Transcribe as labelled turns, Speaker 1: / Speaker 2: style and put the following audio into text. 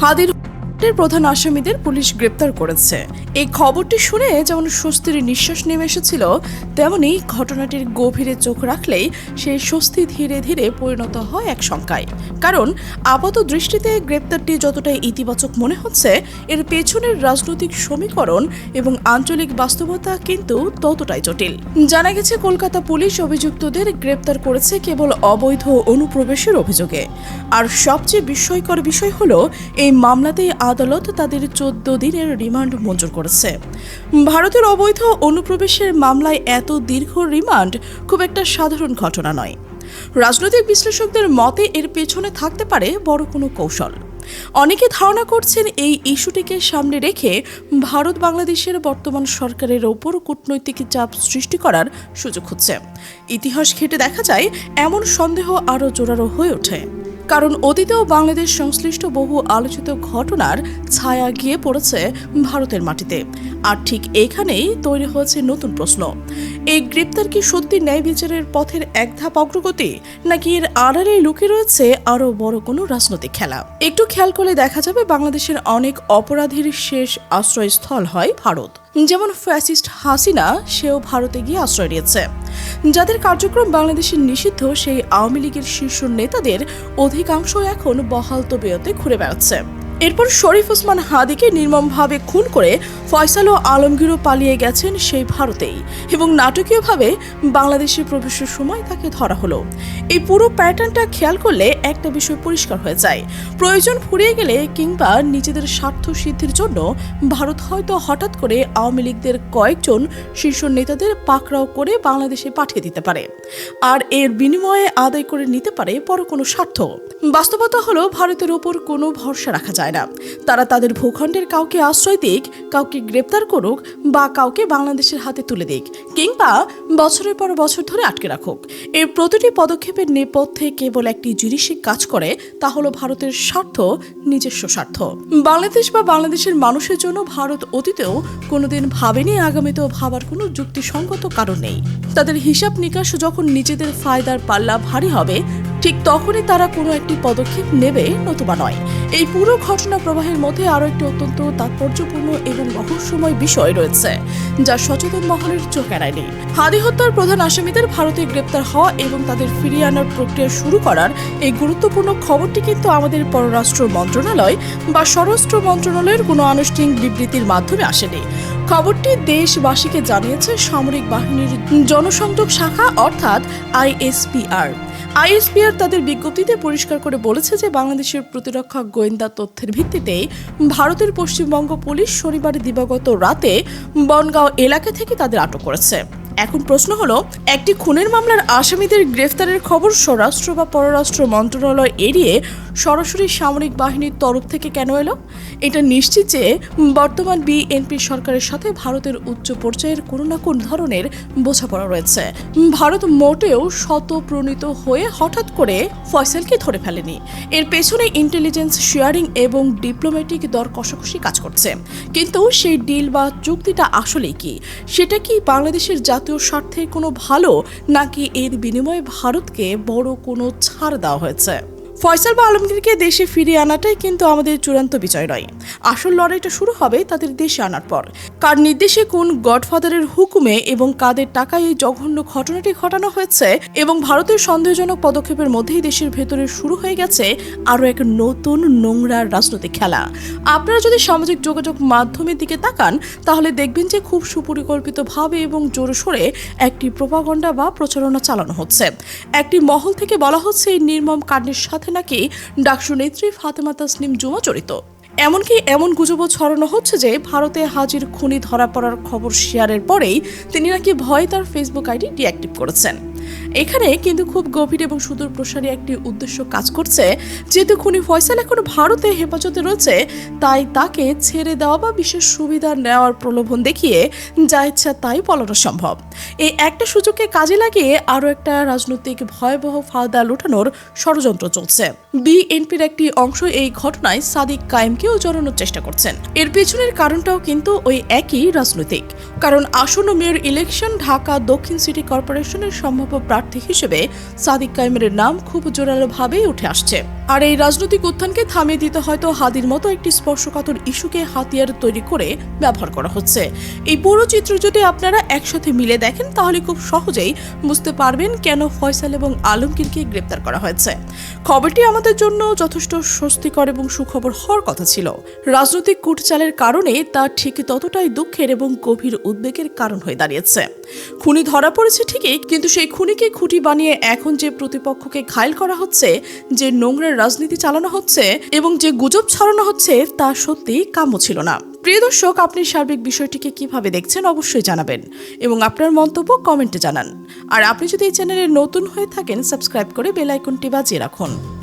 Speaker 1: হাদির প্রধান আসামিদের পুলিশ গ্রেপ্তার করেছে। এই খবরটি শুনে যেমন স্বস্তির নিঃশ্বাস নেমে এসেছিল, তেমনি ঘটনাটির গভীরে চোখ রাখলেই সেই স্বস্তি ধীরে ধীরে পরিণত হয় এক শঙ্কায়। কারণ আপাত দৃষ্টিতে গ্রেপ্তারটি যতটা ইতিবাচক মনে হচ্ছে, এর পেছনের রাজনৈতিক সমীকরণ এবং আঞ্চলিক বাস্তবতা কিন্তু ততটাই জটিল। জানা গেছে, কলকাতা পুলিশ অভিযুক্তদের গ্রেপ্তার করেছে কেবল অবৈধ অনুপ্রবেশের অভিযোগে। আর সবচেয়ে বিস্ময়কর বিষয় হলো, এই মামলাতেই আদালত তাদের 14 দিনের রিমান্ড মঞ্জুর করেছে। ভারতের অবৈধ অনুপ্রবেশের মামলায় এত দীর্ঘ রিমান্ড খুব একটা সাধারণ ঘটনা নয়। রাজনৈতিক বিশ্লেষকদের মতে এর পেছনে থাকতে পারে বড় কোনো কৌশল। অনেকে ধারণা করছেন এই ইস্যুটিকে সামনে রেখে ভারত বাংলাদেশের বর্তমান সরকারের ওপর কূটনৈতিক চাপ সৃষ্টি করার সুযোগ হচ্ছে। ইতিহাস ঘেঁটে দেখা যায়, এমন সন্দেহ আরও জোরালো হয়ে ওঠে। কারণ অতীতেও বাংলাদেশ সংশ্লিষ্ট বহু আলোচিত ঘটনার ছায়া গিয়ে পড়েছে ভারতের মাটিতে। আর ঠিক এখানেই তৈরি হয়েছে নতুন প্রশ্ন। এই গ্রেপ্তার কি সত্যি ন্যায় বিচারের পথের এক ধাপ অগ্রগতি, নাকি এর আড়ালে লুকিয়ে রয়েছে আরও বড় কোনো রাজনৈতিক খেলা? একটু খেয়াল করলে দেখা যাবে, বাংলাদেশের অনেক অপরাধীর শেষ আশ্রয়স্থল হয় ভারত। যেমন ফ্যাসিস্ট হাসিনা, সেও ভারতে গিয়ে আশ্রয় নিয়েছে। যাদের কার্যক্রম বাংলাদেশে নিষিদ্ধ, সেই আওয়ামী লীগের শীর্ষ নেতাদের অধিকাংশ এখন বহাল তবিয়তে ঘুরে বেড়াচ্ছে। এরপর শরীফ ওসমান হাদিকে নির্মমভাবে খুন করে ফয়সাল ও আলমগীরও পালিয়ে গেছেন সেই ভারতেই, এবং নাটকীয়ভাবে বাংলাদেশে প্রবেশের সময় তাকে ধরা হলো। এই পুরো প্যাটার্নটা খেয়াল করলে একটা বিষয় পরিষ্কার হয়ে যায়, প্রয়োজন ফুরিয়ে গেলে কিংবা নিজেদের স্বার্থ সিদ্ধির জন্য ভারত হয়তো হঠাৎ করে আওয়ামী লীগদের কয়েকজন শীর্ষ নেতাদের পাকড়াও করে বাংলাদেশে পাঠিয়ে দিতে পারে, আর এর বিনিময়ে আদায় করে নিতে পারে বড় কোনো স্বার্থ। বাস্তবতা হলো, ভারতের ওপর কোনো ভরসা রাখা যায় না। তারা তাদের ভূখণ্ডের কাউকে আশ্রয় দিক, কাউকে গ্রেপ্তার করুক, বা কাউকে বাংলাদেশের হাতে তুলে দিক, কিংবা বছরের পর বছর ধরে আটকে রাখুক, এর প্রতিটি পদক্ষেপের নেপথ্যে কেবল একটি জিনিসই কাজ করে, তা হলো ভারতের স্বার্থ, নিজস্ব স্বার্থ। বাংলাদেশ বা বাংলাদেশের মানুষের জন্য ভারত অতীতেও কোনোদিন ভাবেনি, আগামীতেও ভাবার কোনো যুক্তিসঙ্গত কারণ নেই। তাদের হিসাব নিকাশ যখন নিজেদের ফায়দার পাল্লা ভারী হবে, ঠিক তখনই তারা কোনো একটি পদক্ষেপ নেবে, নতুবা নয়। এই পুরো ঘটনা প্রবাহের মধ্যে আরও একটি অত্যন্ত তাৎপর্যপূর্ণ এবং রহস্যময় বিষয় রয়েছে, যা সচেতন মহলের চোখ এড়ায়নি। হাদি হত্যার প্রধান আসামিদের ভারতে গ্রেপ্তার হওয়া এবং তাদের ফিরিয়ে আনার প্রক্রিয়া শুরু করার এই গুরুত্বপূর্ণ খবরটি কিন্তু আমাদের পররাষ্ট্র মন্ত্রণালয় বা স্বরাষ্ট্র মন্ত্রণালয়ের কোনো আনুষ্ঠানিক বিবৃতির মাধ্যমে আসেনি। খবরটি দেশবাসীকে জানিয়েছে সামরিক বাহিনীর জনসংযোগ শাখা, অর্থাৎ আইএসপিআর। তাদের বিজ্ঞপ্তিতে পরিষ্কার করে বলেছে যে, বাংলাদেশের প্রতিরক্ষা গোয়েন্দা তথ্যের ভিত্তিতে ভারতের পশ্চিমবঙ্গ পুলিশ শনিবার দিবাগত রাতে বনগাঁও এলাকা থেকে তাদের আটক করেছে। এখন প্রশ্ন হলো, একটি খুনের মামলার আসামিদের গ্রেফতারের খবর স্বরাষ্ট্র বা পররাষ্ট্র মন্ত্রণালয় এড়িয়ে সরাসরি সামরিক বাহিনীর তরফ থেকে কেন এলো? এটা নিশ্চিত যে বর্তমান বিএনপি সরকারের সাথে ভারতের উচ্চ পর্যায়ের কোনো না কোন ধরনের বোঝাপড়া রয়েছে। ভারত মোটেও শতপ্রণীত হয়ে হঠাৎ করে ফয়সালকে ধরে ফেলেনি। এর পেছনে ইন্টেলিজেন্স শেয়ারিং এবং ডিপ্লোম্যাটিক দর কষাকষি কাজ করছে। কিন্তু সেই ডিল বা চুক্তিটা আসলেই কি? সেটা কি বাংলাদেশের জাতীয় স্বার্থে কোনো ভালো, নাকি এর বিনিময়ে ভারতকে বড় কোনো ছাড় দেওয়া হয়েছে? ফয়সাল বা আলমগীরকে দেশে ফিরিয়ে আনাটাই কিন্তু আমাদের চূড়ান্ত বিজয় নয়। আসল লড়াইটা শুরু হবে তাদের দেশে আনার পর। কার নির্দেশে, কোন গডফাদারের হুকুমে এবং কাদের টাকায় এই জঘন্য ঘটনাটি ঘটানো হয়েছে, এবং ভারতের সন্দেহজনক পদক্ষেপের মধ্যেই দেশের ভেতরে শুরু হয়ে গেছে আরও এক নতুন নোংরা রাজনৈতিক খেলা। আপনারা যদি সামাজিক যোগাযোগ মাধ্যমের দিকে তাকান, তাহলে দেখবেন যে খুব সুপরিকল্পিতভাবে এবং জোরসোরে একটি প্রোপাগান্ডা বা প্রচারণা চালানো হচ্ছে। একটি মহল থেকে বলা হচ্ছে, এই নির্মম কাণ্ডের সাথে নাকি ডাকসু নেত্রী ফাতেমা তাসনিম জুমা জড়িত। এমনকি এমন গুজবও ছড়ানো হচ্ছে যে, ভারতে হাজির খুনি ধরা পড়ার খবর শেয়ারের পরেই তিনি নাকি ভয়ে তার ফেসবুক আইডি ডিঅ্যাক্টিভ করেছেন। এখানে কিন্তু খুব গভীর এবং সুদূর প্রসারী একটি উদ্দেশ্য কাজ করছে। যেহেতু খুনি ফয়সাল এখন ভারতে হেফাজতে রয়েছে, তাই তাকে ছেড়ে দেওয়া বা বিশেষ সুবিধা নেওয়ার প্রলোভন দেখিয়ে যা ইচ্ছা তাই বলানো সম্ভব। এই একটা সুযোগকে কাজে লাগিয়ে আরও একটা রাজনৈতিক ভয়াবহ ফায়দা লুটানোর ষড়যন্ত্র চলছে। বিএনপির একটি অংশ এই ঘটনায় সাদিক কায়েমকেও জড়ানোর চেষ্টা করছেন। এর পেছনের কারণটাও কিন্তু ওই একই রাজনৈতিক। কারণ আসন্ন মেয়র ইলেকশন, ঢাকা দক্ষিণ সিটি কর্পোরেশনের সম্ভাব্য প্রার্থী হিসেবে সাদিক কায়েমের নাম খুব জোরালোভাবেই উঠে আসছে। আর এই রাজনৈতিক উত্থানকে থামিয়ে দিতে হয়তো হাদির মতো একটি স্পর্শকাতর ইস্যুকে হাতিয়ার তৈরি করে ব্যবহার করা হচ্ছে। এই পুরো চিত্র যদি আপনারা একসাথে মিলে দেখেন তাহলে খুব সহজেই বুঝতে পারবেন কেন ফয়সাল এবং আলমগীরকে গ্রেপ্তার করা হয়েছে। খবরটি আমাদের জন্য যথেষ্ট স্বস্তিকর এবং সুখবর হওয়ার কথা ছিল। রাজনৈতিক কূটচালের কারণে তা ঠিক ততটাই দুঃখের এবং গভীর উদ্বেগের কারণ হয়ে দাঁড়িয়েছে। খুনি ধরা পড়েছে ঠিকই, কিন্তু সেই খুনিকে খুঁটি বানিয়ে এখন যে প্রতিপক্ষকে ঘায়েল করা হচ্ছে, যে নোংরা রাজনীতি চালানো হচ্ছে এবং যে গুজব ছড়ানো হচ্ছে তা সত্যিই কাম্য ছিল না। প্রিয় দর্শক, আপনি সার্বিক বিষয়টিকে কিভাবে দেখছেন অবশ্যই জানাবেন এবং আপনার মন্তব্য কমেন্টে জানান। আর আপনি যদি এই চ্যানেলে নতুন হয়ে থাকেন, সাবস্ক্রাইব করে বেল আইকনটি বাজিয়ে রাখুন।